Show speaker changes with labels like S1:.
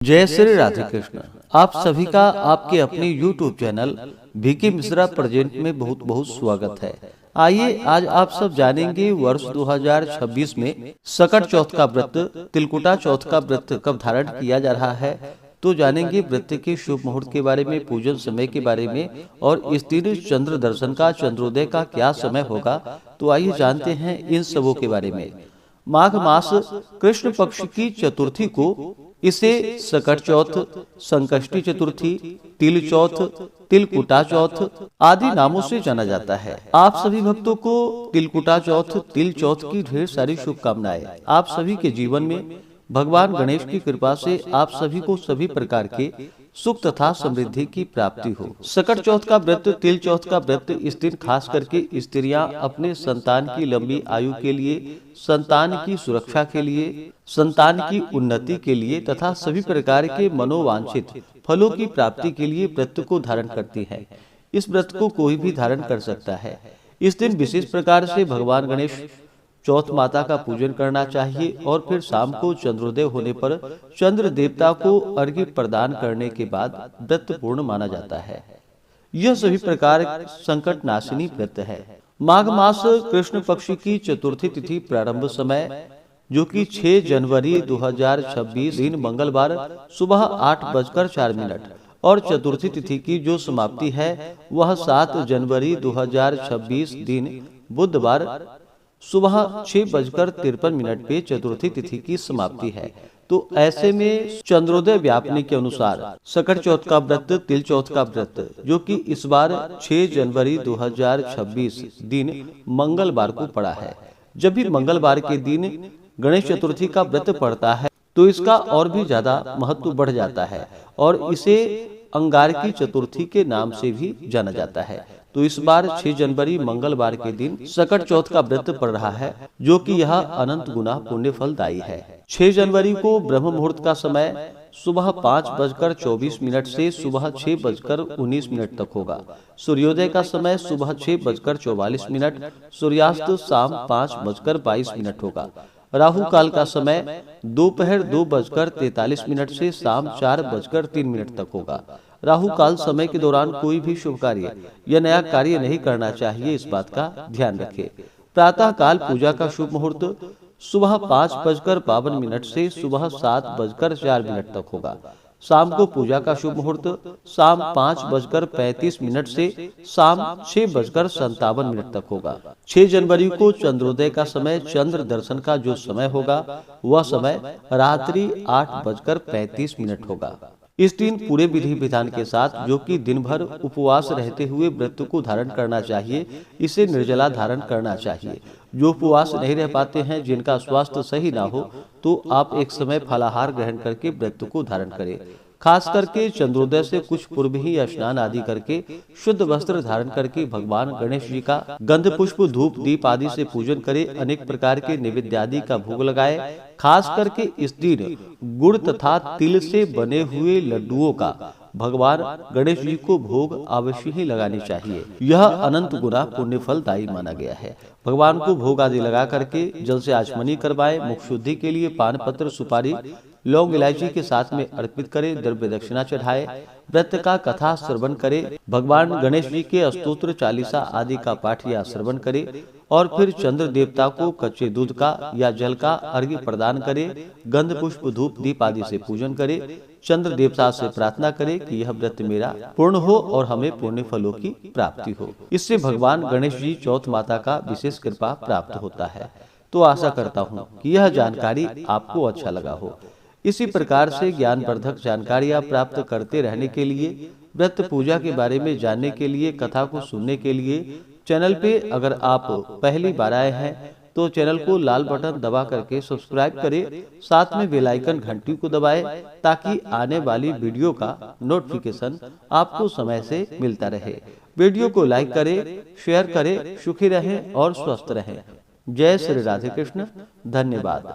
S1: जय श्री राधे कृष्ण। आप सभी का आपके अपने YouTube channel V K Mishra present में बहुत बहुत स्वागत है। आइए आज आप सब जानेंगे वर्ष 2026 में सकट चौथ का व्रत, तिलकुटा चौथ का व्रत कब धारण किया जा रहा है। तो जानेंगे व्रत के शुभ मुहूर्त के बारे में, पूजन समय के बारे में और इस दिन चंद्र दर्शन का, चंद्रोदय का क्या समय होगा। तो आइए जानते हैं इन सबों के बारे में। माघ मास कृष्ण पक्ष की चतुर्थी को इसे सकट चौथ, संकष्टी चतुर्थी, तिल चौथ, तिलकुटा चौथ आदि नामों से जाना जाता है। आप सभी भक्तों को तिलकुटा चौथ, तिल चौथ की ढेर सारी शुभकामनाएं। आप सभी के जीवन में भगवान गणेश की कृपा से आप सभी को सभी प्रकार के सुख तथा समृद्धि की प्राप्ति हो। सकट चौथ का व्रत, तिल चौथ का व्रत इस दिन खास करके स्त्रियां अपने संतान की लंबी आयु के लिए, संतान की सुरक्षा के लिए, संतान की उन्नति के लिए तथा सभी प्रकार के मनोवांछित फलों की प्राप्ति के लिए व्रत को धारण करती है। इस व्रत को कोई भी धारण कर सकता है। इस दिन विशेष प्रकार से भगवान गणेश चौथ माता का पूजन करना चाहिए और फिर शाम को चंद्रोदय होने पर चंद्र देवता को अर्घ्य प्रदान करने के बाद व्रत पूर्ण माना जाता है। यह सभी प्रकार संकट नाशिनी व्रत है। माघ मास कृष्ण पक्ष की चतुर्थी तिथि प्रारंभ समय जो कि 6 जनवरी 2026 दिन मंगलवार सुबह 8:04 और चतुर्थी तिथि की जो समाप्ति है वह 7 जनवरी 2026 दिन बुधवार सुबह 6:53 पे चतुर्थी तिथि की समाप्ति है। तो ऐसे में चंद्रोदय व्यापनी के अनुसार सकट चौथ का व्रत, तिल चौथ का व्रत जो कि इस बार 6 जनवरी 2026 दिन मंगलवार को पड़ा है। जब भी मंगलवार के दिन गणेश चतुर्थी का व्रत पड़ता है तो इसका और भी ज्यादा महत्व बढ़ जाता है और इसे अंगारकी चतुर्थी के नाम से भी जाना जाता है। तो इस बार 6 जनवरी मंगलवार के दिन सकट चौथ का व्रत पड़ रहा है जो कि यह अनंत गुना पुण्य फलदायी है। 6 जनवरी को ब्रह्म मुहूर्त का समय सुबह 5:24 से सुबह 6:19 तक होगा। सूर्योदय का समय सुबह 6:44, सूर्यास्त शाम 5:22 होगा। राहु काल का समय दोपहर 2:43 से शाम 4:03 तक होगा। राहु काल समय के दौरान कोई भी शुभ कार्य या नया कार्य नहीं करना चाहिए, इस बात का ध्यान रखें। प्रातः काल पूजा का शुभ मुहूर्त सुबह 5:52 से सुबह 7:04 तक होगा। शाम को पूजा का शुभ मुहूर्त शाम 5:35 से शाम 6:57 तक होगा। 6 जनवरी को चंद्रोदय का समय, चंद्र दर्शन का जो समय होगा वह समय रात्रि 8:35 होगा। इस दिन पूरे विधि विधान के साथ जो कि दिन भर उपवास रहते हुए व्रत को धारण करना चाहिए, इसे निर्जला धारण करना चाहिए। जो उपवास नहीं रह पाते हैं, जिनका स्वास्थ्य सही ना हो, तो आप एक समय फलाहार ग्रहण करके व्रत को धारण करें। खास करके चंद्रोदय से कुछ पूर्व ही स्नान आदि करके शुद्ध वस्त्र धारण करके भगवान गणेश जी का गंध पुष्प धूप दीप आदि से पूजन करें। अनेक प्रकार के नैवेद्य आदि का भोग लगाए। खास करके इस दिन गुड़ तथा तिल से बने हुए लड्डुओं का भगवान गणेश जी को भोग अवश्य ही लगानी चाहिए। यह अनंत गुना पुण्य फलदायी माना गया है। भगवान को भोग आदि लगा करके जल से आचमनी करवाए। मुख शुद्धि के लिए पान पत्र, सुपारी, लौंग, इलायची के साथ में अर्पित करे। द्रव्य दक्षिणा चढ़ाए। व्रत का कथा श्रवण करे। भगवान गणेश जी के स्तोत्र, चालीसा आदि का पाठ या श्रवण करे और फिर चंद्र देवता को कच्चे दूध का या जल का अर्घ्य प्रदान करे। गंध पुष्प धूप दीप आदि से पूजन करे। चंद्र देवता से प्रार्थना करे कि यह व्रत मेरा पूर्ण हो और हमें पुण्य फलों की प्राप्ति हो। इससे भगवान गणेश जी चौथ माता का विशेष कृपा प्राप्त होता है। तो आशा करता हूँ कि यह जानकारी आपको अच्छा लगा हो। इसी प्रकार से ज्ञानवर्धक जानकारियाँ प्राप्त करते रहने के लिए, व्रत पूजा के बारे में जानने के लिए, कथा को सुनने के लिए चैनल पे अगर आप पहली बार आए हैं तो चैनल को लाल बटन दबा करके सब्सक्राइब करें। साथ में बेल आइकन घंटी को दबाएं ताकि आने वाली वीडियो का नोटिफिकेशन आपको समय से मिलता रहे। वीडियो को लाइक करें, शेयर करें। सुखी रहें और स्वस्थ रहें। जय श्री राधे कृष्ण। धन्यवाद।